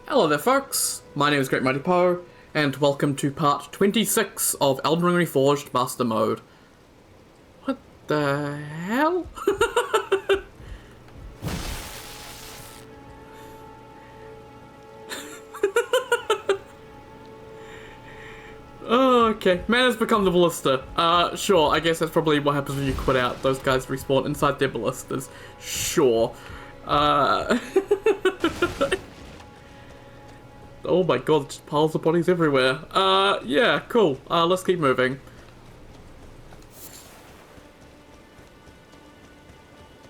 Hello there folks, my name is Great Mighty Poe, and welcome to part 26 of Elden Ring Reforged Master Mode. What the hell? Okay, man has become the ballista. Sure, I guess that's probably what happens when you quit out. Those guys respawn inside their ballistas. Sure. Oh my god, just piles of bodies everywhere. Yeah, cool. Let's keep moving.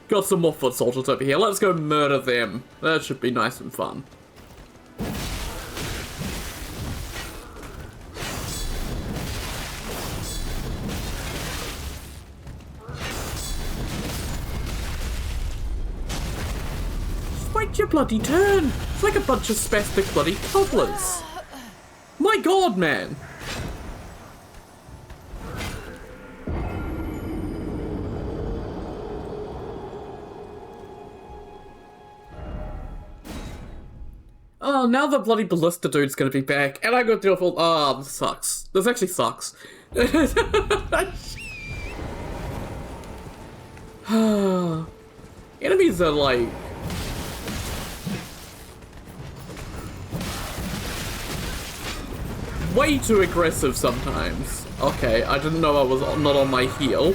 Got some more foot soldiers over here. Let's go murder them. That should be nice and fun. Wait your bloody turn! It's like a bunch of spastic bloody toddlers. My god, man! Oh, now the bloody ballista dude's gonna be back, and I gotta deal with all- oh, this sucks. This actually sucks. Enemies are like... way too aggressive sometimes. Okay, I didn't know I was not on my heel.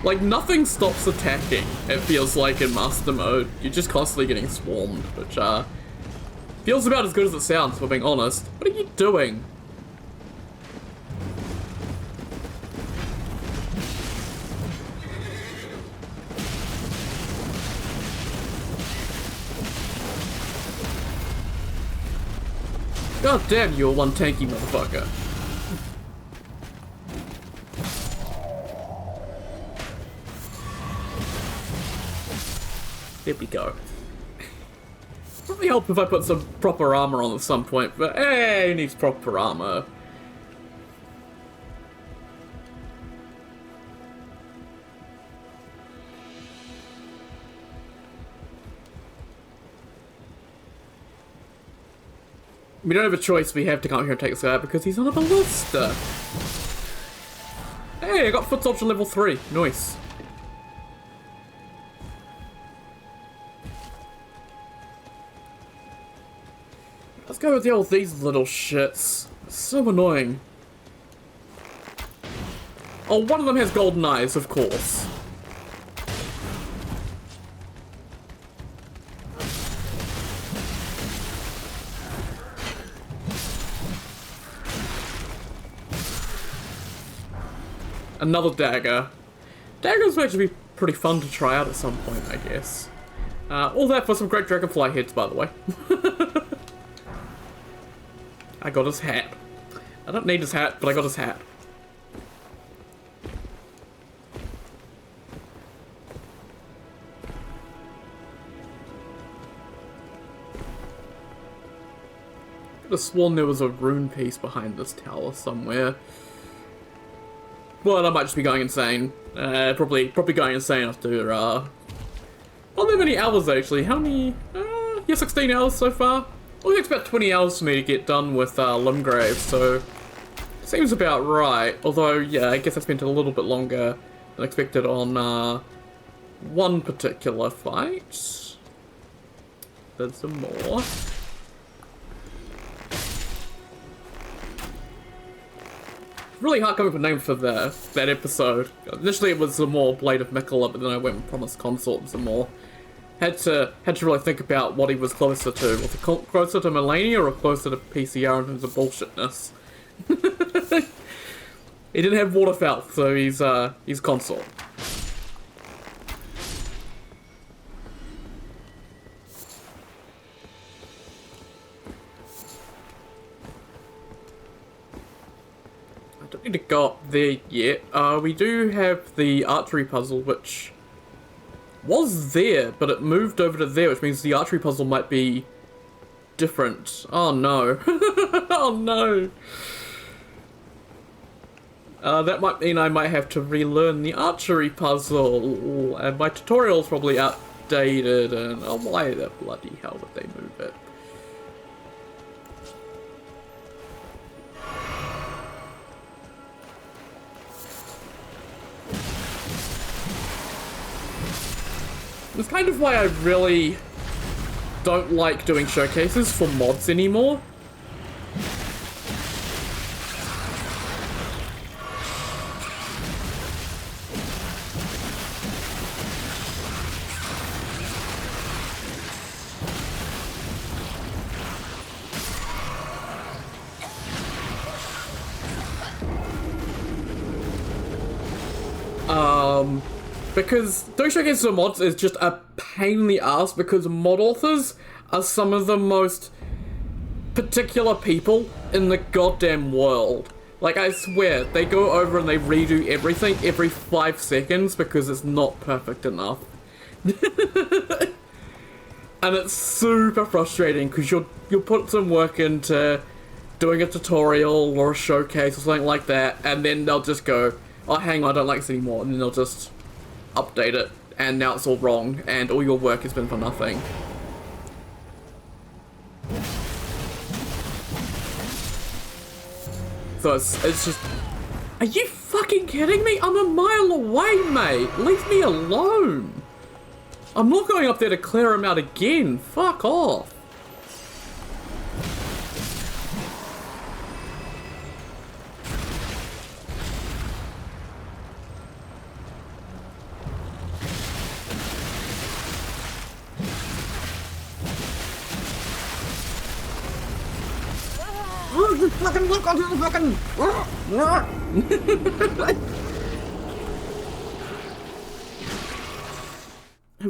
Like, nothing stops attacking, it feels like in Master Mode. You're just constantly getting swarmed, which, feels about as good as it sounds, if we're being honest. What are you doing? God damn, you're one tanky motherfucker. There we go. Probably help if I put some proper armor on at some point, but hey, he needs proper armor. We don't have a choice, we have to come here and take this guy out because he's on a ballista. Hey, I got foot soldier level 3. Nice. Let's go with the old these little shits. So annoying. Oh, one of them has golden eyes, of course. Another dagger. Daggers would actually be pretty fun to try out at some point, I guess. All that for some great dragonfly heads, by the way. I got his hat. I don't need his hat, but I got his hat. Could have sworn there was a rune piece behind this tower somewhere. Well, I might just be going insane. Probably going insane after, not that many hours, actually. How many? Yeah, 16 hours so far. Well, it takes about 20 hours for me to get done with, Limgrave, so... seems about right. Although, yeah, I guess I spent a little bit longer than expected on, one particular fight. There's some more. Really hard coming up with a name for that episode. Initially it was the more Blade of Miquella, but then I went with Promised Consort some more. Had to really think about what he was closer to. Was it closer to Melania or closer to PCR in terms of bullshitness? He didn't have Waterfell, so he's Consort. I don't need to go up there yet. We do have the Erdtree puzzle, which was there, but it moved over to there, which means the Erdtree puzzle might be different. Oh no. Oh no. That might mean I might have to relearn the archery puzzle, and my tutorial's probably out updated, and oh, why the bloody hell would they move it? It's kind of why I really don't like doing showcases for mods anymore. Because doing showcases for mods is just a pain in the ass because mod authors are some of the most particular people in the goddamn world. Like, I swear, they go over and they redo everything every 5 seconds because it's not perfect enough. And it's super frustrating because you'll put some work into doing a tutorial or a showcase or something like that, and then they'll just go, oh, hang on, I don't like this anymore, and then they'll just update it, and now it's all wrong, and all your work has been for nothing. So it's just... Are you fucking kidding me? I'm a mile away, mate! Leave me alone! I'm not going up there to clear him out again. Fuck off. Fucking look onto the fucking...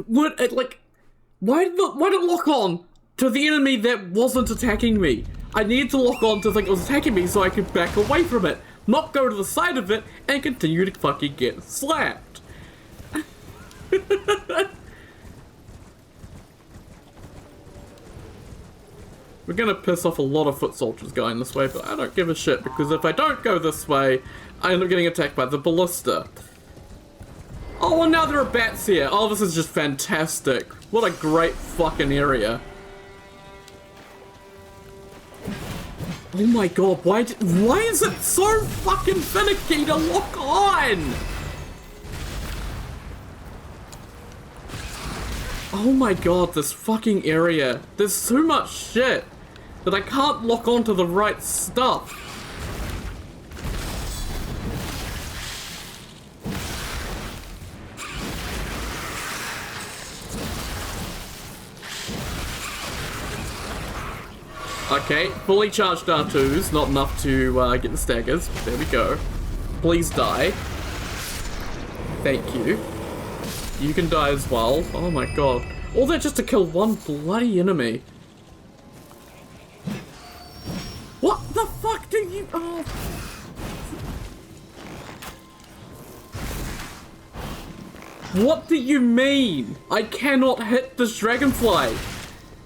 What, like... Why did it lock on to the enemy that wasn't attacking me? I needed to lock on to the thing that was attacking me so I could back away from it, not go to the side of it, and continue to fucking get slapped. We're gonna piss off a lot of foot soldiers going this way, but I don't give a shit, because if I don't go this way, I end up getting attacked by the ballista. Oh, and now there are bats here. Oh, this is just fantastic. What a great fucking area. Oh my god, why is it so fucking finicky to lock on? Oh my god, this fucking area. There's so much shit that I can't lock onto the right stuff. Okay, fully charged R2s, not enough to get the staggers. There we go. Please die. Thank you. You can die as well. Oh my god. All that just to kill one bloody enemy. What the fuck do you... Oh. What do you mean? I cannot hit this dragonfly.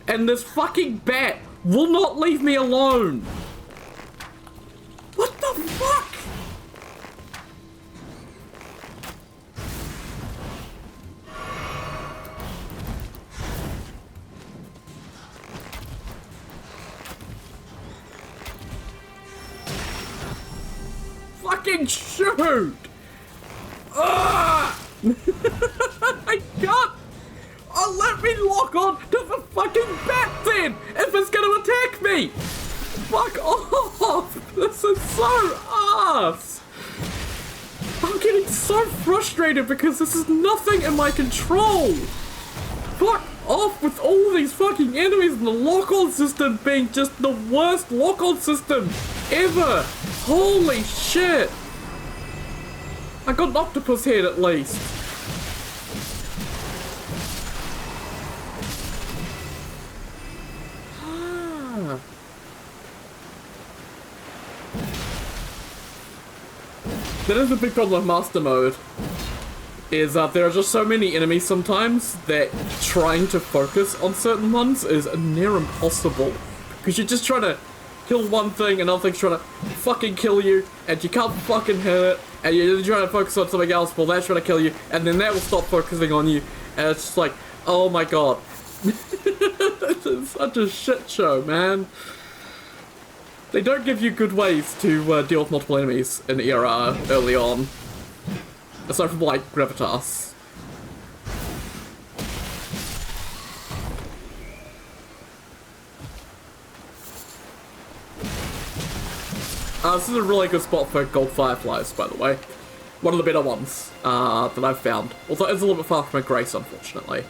And this fucking bat will not leave me alone. What the fuck? Fucking shoot! Ah! I can't! Oh, let me lock on to the fucking bat then! If it's gonna attack me! Fuck off! This is so ass! I'm getting so frustrated because this is nothing in my control! Fuck off with all these fucking enemies and the lock-on system being just the worst lock-on system ever! Holy shit! I got an octopus head at least. That is the big problem with Master Mode, is there are just so many enemies sometimes that trying to focus on certain ones is near impossible. Because you're just trying to kill one thing, another thing's trying to fucking kill you, and you can't fucking hit it, and you're trying to focus on something else, well that's trying to kill you, and then that will stop focusing on you, and it's just like, Oh my god. This is such a shit show, man. They don't give you good ways to deal with multiple enemies in ERR early on. Aside from, like, Gravitas. This is a really good spot for gold fireflies, by the way. One of the better ones that I've found. Although it's a little bit far from a grace, unfortunately.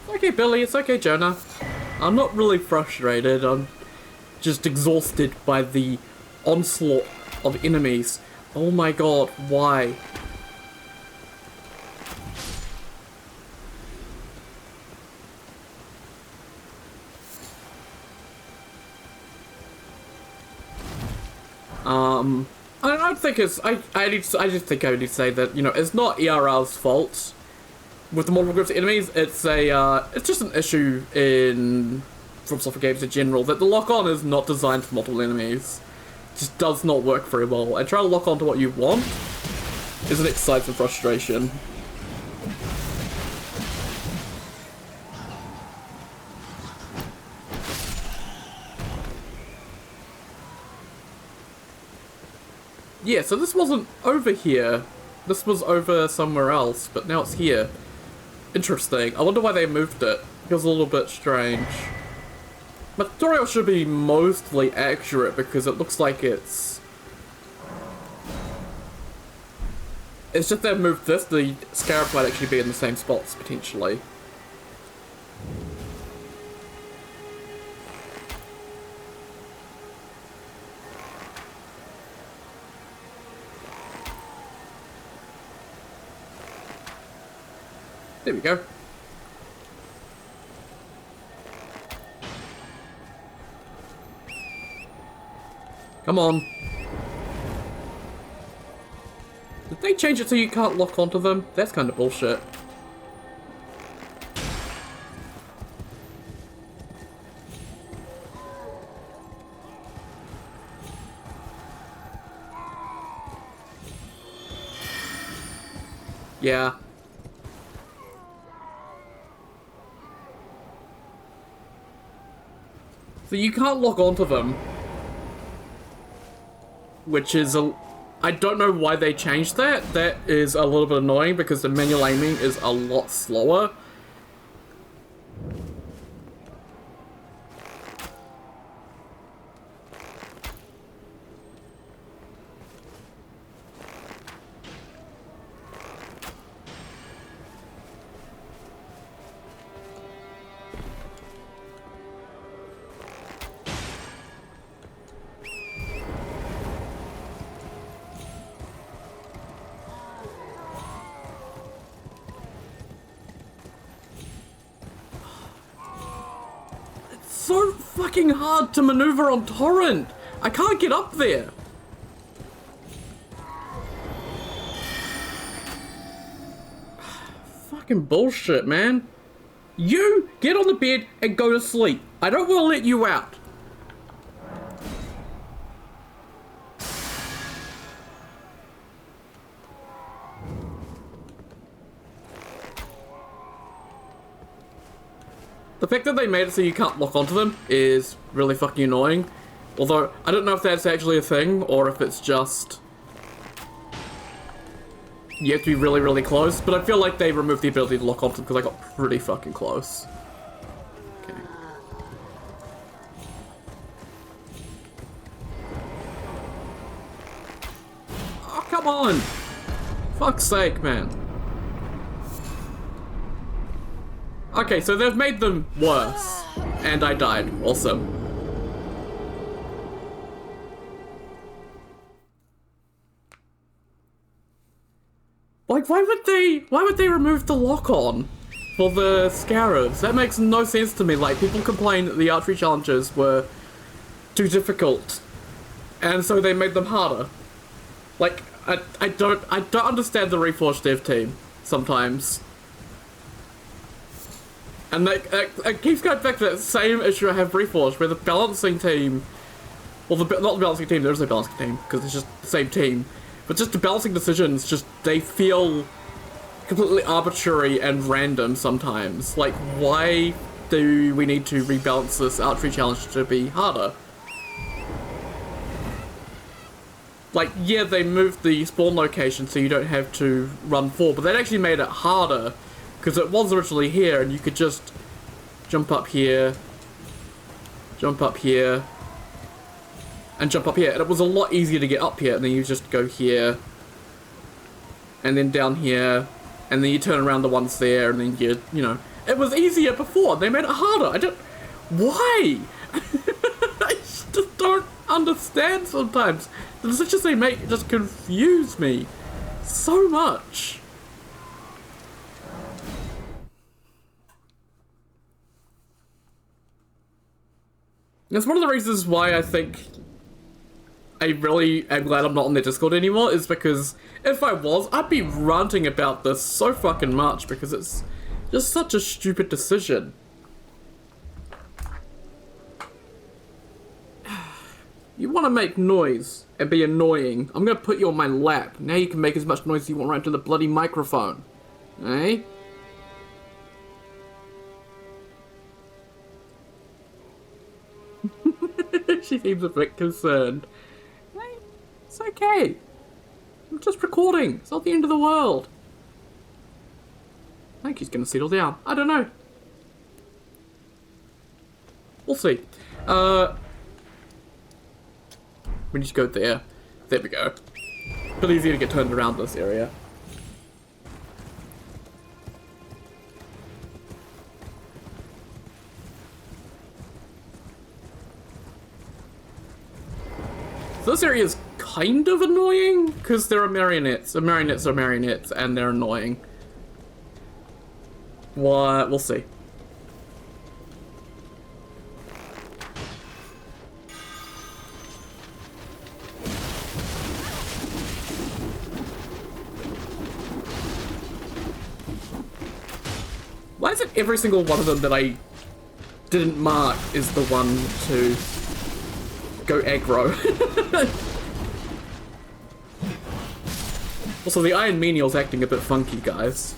Okay, Billy, it's okay, Jonah. I'm not really frustrated, I'm just exhausted by the onslaught of enemies. Oh my god, why? I don't think it's, I just think I need to say that, you know, it's not ERR's fault with the multiple groups of enemies. It's it's just an issue in From Software games in general, that the lock-on is not designed for multiple enemies. It just does not work very well, and trying to lock on to what you want is an exercise in frustration. Yeah, so this wasn't over here. This was over somewhere else, but now it's here. Interesting. I wonder why they moved it. It feels a little bit strange. My tutorial should be mostly accurate because it looks like it's just they've moved this. The scarab might actually be in the same spots, potentially. There we go. Come on. Did they change it so you can't lock onto them? That's kind of bullshit. Yeah. So you can't lock onto them. Which is a... I don't know why they changed that. That is a little bit annoying because the manual aiming is a lot slower. So fucking hard to maneuver on Torrent. I can't get up there. Fucking bullshit, man. You get on the bed and go to sleep. I don't want to let you out. The fact that they made it so you can't lock onto them is really fucking annoying. Although, I don't know if that's actually a thing, or if it's just... you have to be really, really close, but I feel like they removed the ability to lock onto them because I got pretty fucking close. Okay. Oh, come on! Fuck's sake, man. Okay, so they've made them worse. And I died, also. Like, why would they remove the lock-on for the scarabs? That makes no sense to me. Like, people complain that the Erdtree challenges were too difficult. And so they made them harder. Like, I don't understand the Reforged dev team, sometimes. And it keeps going back to that same issue I have Reforged, where the balancing team Well, not the balancing team, there's no balancing team, because it's just the same team. But just the balancing decisions, just, they feel completely arbitrary and random sometimes. Like, why do we need to rebalance this Erdtree challenge to be harder? Like, yeah, they moved the spawn location so you don't have to run forward, but that actually made it harder, because it was originally here, and you could just jump up here, jump up here, and jump up here, and it was a lot easier to get up here, and then you just go here, and then down here, and then you turn around the ones there, and then you know, it was easier before, they made it harder. Why? I just don't understand sometimes. The decisions they make just confuse me so much. That's one of the reasons why I think I really am glad I'm not on their Discord anymore, is because if I was, I'd be ranting about this so fucking much, because it's just such a stupid decision. You want to make noise and be annoying, I'm gonna put you on my lap. Now you can make as much noise as you want right into the bloody microphone. Eh? She seems a bit concerned. Hey, it's okay. I'm just recording. It's not the end of the world. I think he's gonna settle down. I don't know. We'll see. We need to go there. There we go. A bit easier to get turned around this area. So this area is kind of annoying, because there are marionettes. And marionettes are marionettes, and they're annoying. What? We'll see. Why is it every single one of them that I didn't mark is the one to go aggro? Also, the Iron Menial's acting a bit funky, guys.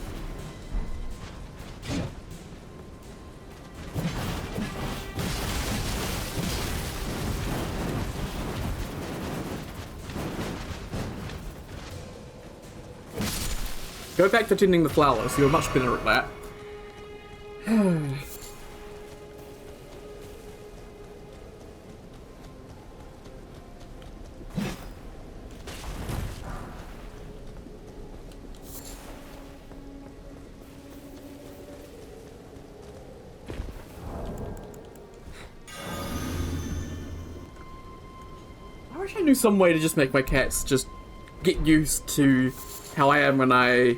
Go back to tending the flowers, you're much better at that. I wish I knew some way to just make my cats just get used to how I am when I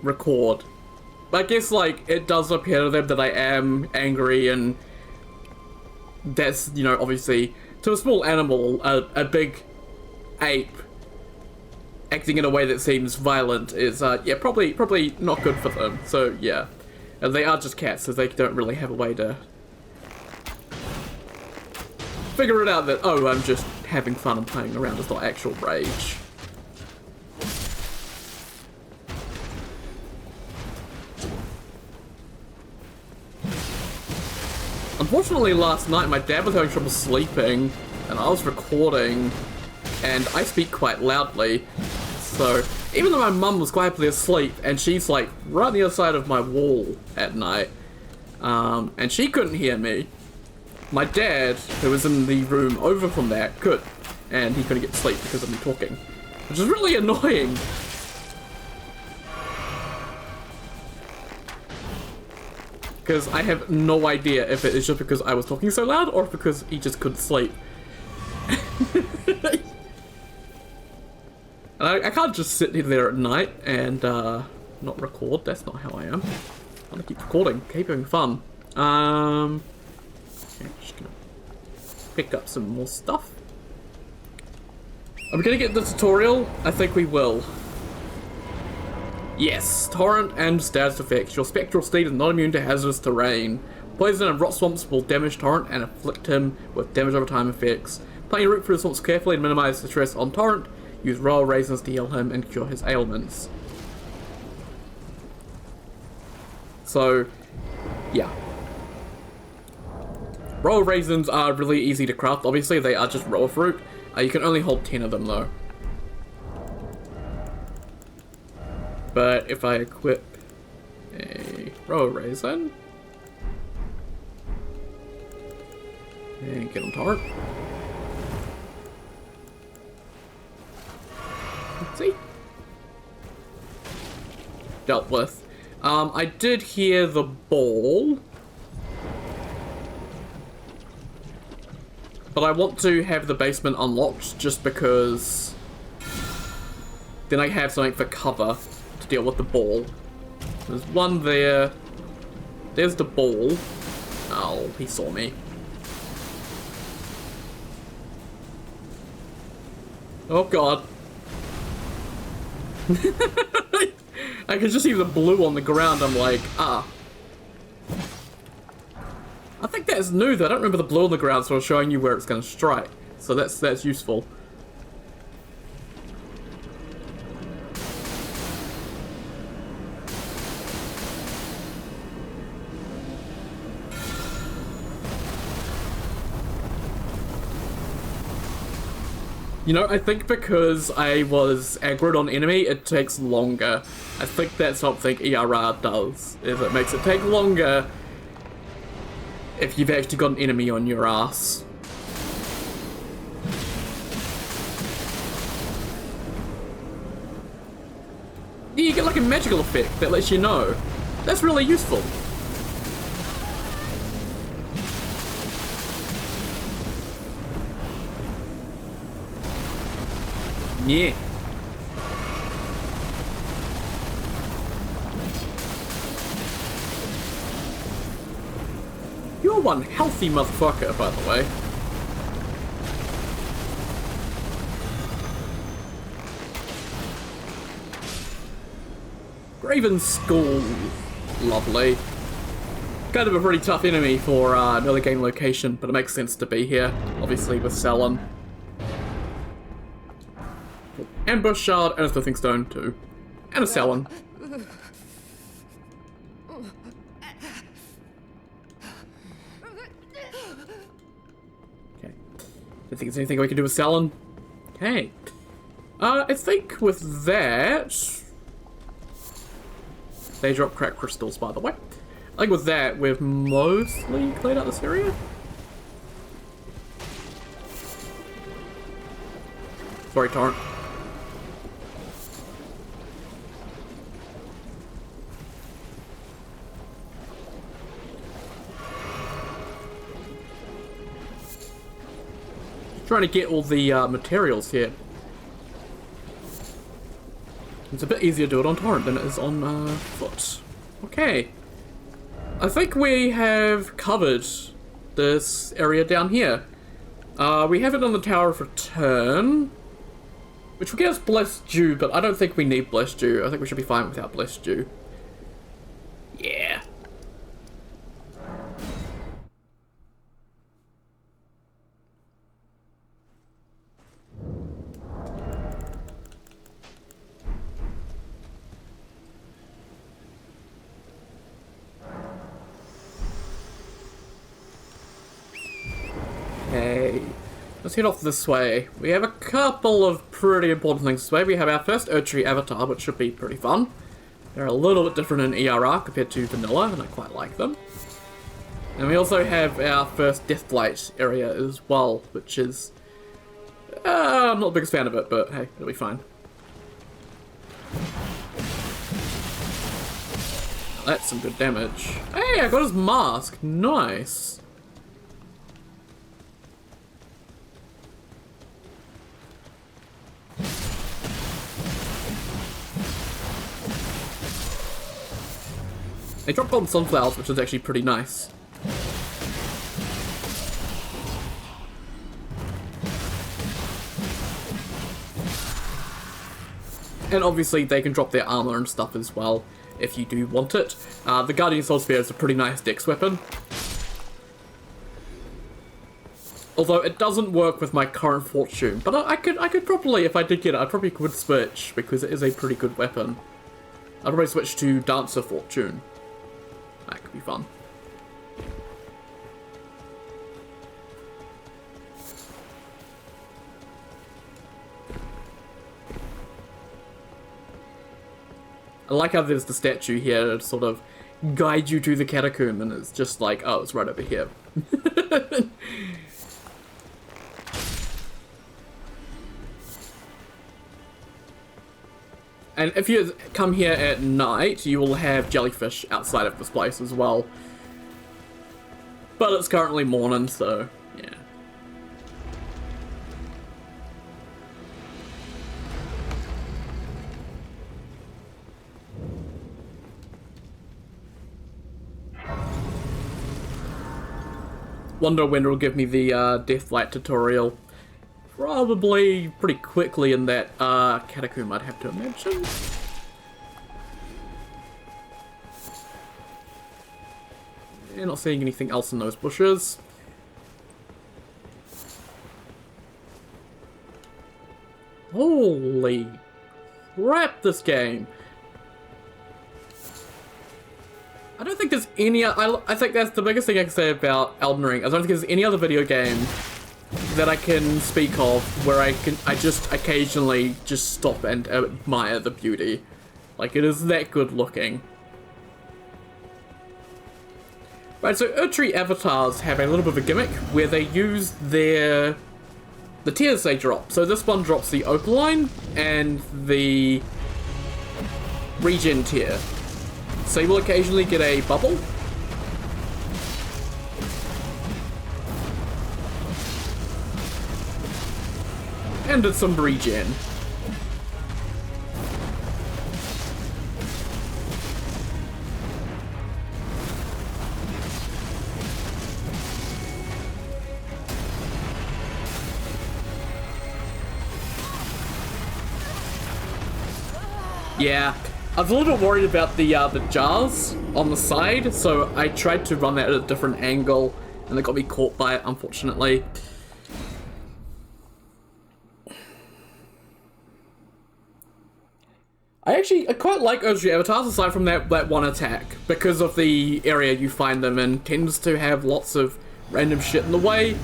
record. I guess, like, it does appear to them that I am angry, and that's, you know, obviously, to a small animal, a big ape acting in a way that seems violent is, yeah, probably not good for them. So, yeah. And they are just cats, so they don't really have a way to figure it out that, oh, I'm just having fun and playing around, it's not actual rage. Unfortunately, last night my dad was having trouble sleeping, and I was recording, and I speak quite loudly, so even though my mum was quietly asleep, and she's like right on the other side of my wall at night, and she couldn't hear me, my dad, who was in the room over from that, could, and he couldn't get to sleep because of me talking, which is really annoying. Because I have no idea if it is just because I was talking so loud or because he just couldn't sleep. And I can't just sit there at night and not record. That's not how I am. I'm gonna keep recording, keep having fun. Okay, just gonna pick up some more stuff. Are we gonna get the tutorial? I think we will. Yes, Torrent and status effects. Your spectral steed is not immune to hazardous terrain. Poison and rot swamps will damage Torrent and afflict him with damage over time effects. Plan your route through the swamps carefully and minimize the stress on Torrent. Use royal raisins to heal him and cure his ailments. So, yeah. Royal raisins are really easy to craft. Obviously, they are just raw fruit. You can only hold 10 of them, though. But if I equip a royal raisin and get on Torrent. Let's see. Dealt with. I did hear the ball. But I want to have the basement unlocked just because then I have something for cover to deal with the ball. There's one there. There's the ball. Oh, he saw me. Oh god. I can just see the blue on the ground. I'm like, ah. I think that's new though. I don't remember the blue on the ground, so I was showing you where it's going to strike. So that's useful. You know, I think because I was aggroed on enemy, it takes longer. I think that's something ERR does, is it makes it take longer if you've actually got an enemy on your ass. Yeah, you get like a magical effect that lets you know. That's really useful. Yeah. You're one healthy motherfucker, by the way. Graven Skull. Lovely. Kind of a pretty tough enemy for an early game location, but it makes sense to be here, obviously, with Salon. Ambush Shard and a Smithing Stone, too. And a Salon. Okay. I think there's anything we can do with Salon. Okay. I think with that... They drop crack crystals, by the way. I think with that, we've mostly cleared out this area. Sorry, Torrent. Trying to get all the materials here. It's a bit easier to do it on Torrent than it is on foot. Okay. I think we have covered this area down here. We have it on the Tower of Return, which will get us Blessed Dew, but I don't think we need Blessed Dew. I think we should be fine without Blessed Dew. Yeah. Okay, let's head off this way. We have a couple of pretty important things this way. We have our first Erdtree avatar, which should be pretty fun. They're a little bit different in ERR compared to vanilla, and I quite like them. And we also have our first Deathblight area as well, which is... I'm not the biggest fan of it, but hey, it'll be fine. That's some good damage. Hey, I got his mask. Nice. They dropped golden sunflowers, which is actually pretty nice. And obviously they can drop their armor and stuff as well, if you do want it. The Guardian Soul Spear is a pretty nice dex weapon. Although it doesn't work with my current fortune, but I could probably, if I did get it, I probably could switch because it is a pretty good weapon. I'd probably switch to Dancer Fortune. That could be fun. I like how there's the statue here to sort of guide you to the catacomb, and it's just like, oh, it's right over here. And if you come here at night, you will have jellyfish outside of this place as well. But it's currently morning, so yeah. Wonder when it'll give me the Deathlight tutorial. Probably pretty quickly in that catacomb, I'd have to imagine. Yeah, not seeing anything else in those bushes. Holy crap, this game. I don't think there's any... I think that's the biggest thing I can say about Elden Ring. I don't think there's any other video game that I can speak of where I just occasionally just stop and admire the beauty. Like, it is that good looking. Right, so Erdtree avatars have a little bit of a gimmick where they use the tiers they drop. So this one drops the Opaline and the regen tier. So you will occasionally get a bubble. And it's some regen. Yeah, I was a little bit worried about the jars on the side, so I tried to run that at a different angle, and it got me caught by it, unfortunately. I quite like Erdtree avatars aside from that one attack, because of the area you find them in tends to have lots of random shit in the way,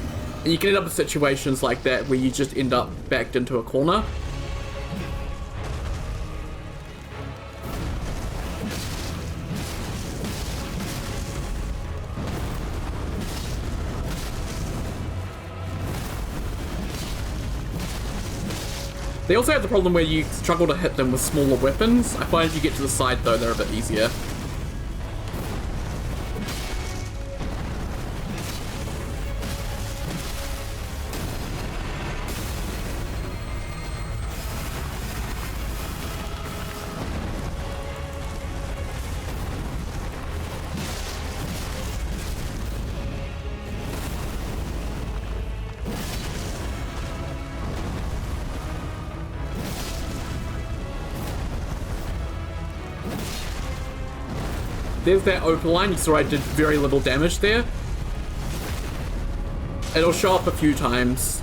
and you can end up in situations like that where you just end up backed into a corner. They also have the problem where you struggle to hit them with smaller weapons. I find if you get to the side though, they're a bit easier. There's that Opaline, you saw I did very little damage there. It'll show up a few times,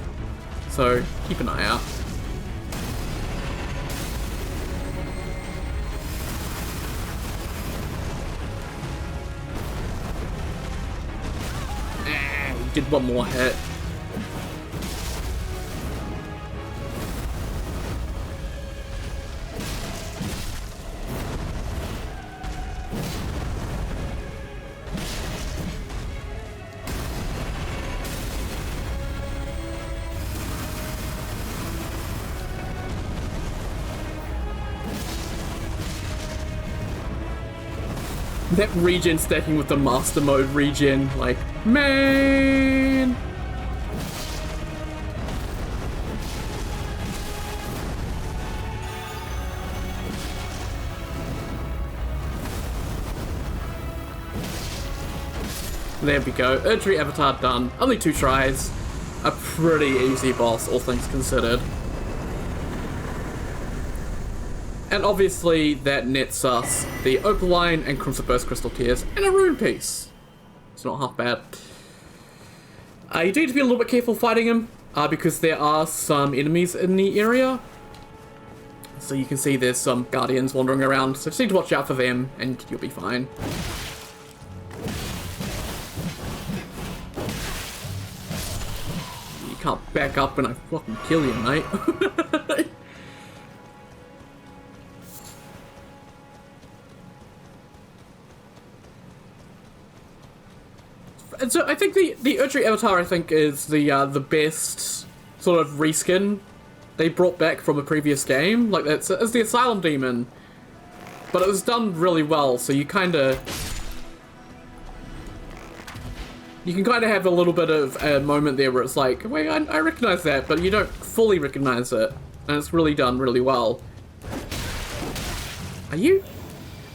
so keep an eye out. He did one more hit. That regen stacking with the master mode regen, like, man! There we go, Erdtree avatar done. Only 2 tries. A pretty easy boss, all things considered. And obviously that nets us the Opaline and Crimson Burst Crystal Tears and a rune piece. It's not half bad. You do need to be a little bit careful fighting him, because there are some enemies in the area. So you can see there's some guardians wandering around, so just need to watch out for them, and you'll be fine. You can't back up when I fucking kill you, mate. And so I think the Erdtree avatar, I think, is the best sort of reskin they brought back from a previous game. Like, it's the Asylum Demon, but it was done really well, so you can kind of have a little bit of a moment there where it's like, wait, I recognize that, but you don't fully recognize it, and it's really done really well. Are you?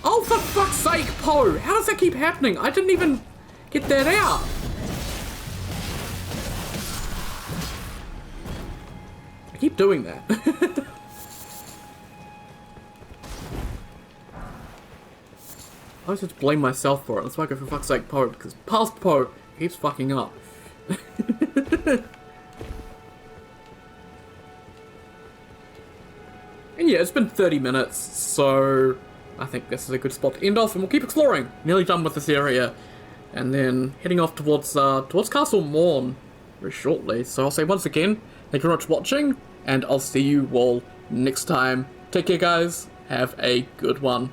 Oh, for fuck's sake, Poe! How does that keep happening? I didn't even get that out! I keep doing that. I always have to blame myself for it. That's why I go for fuck's sake Poe, because past Poe keeps fucking up. And yeah, it's been 30 minutes, so I think this is a good spot to end off, and we'll keep exploring. Nearly done with this area. And then heading off towards Castle Morn very shortly. So I'll say once again, thank you very much for watching, and I'll see you all next time. Take care, guys. Have a good one.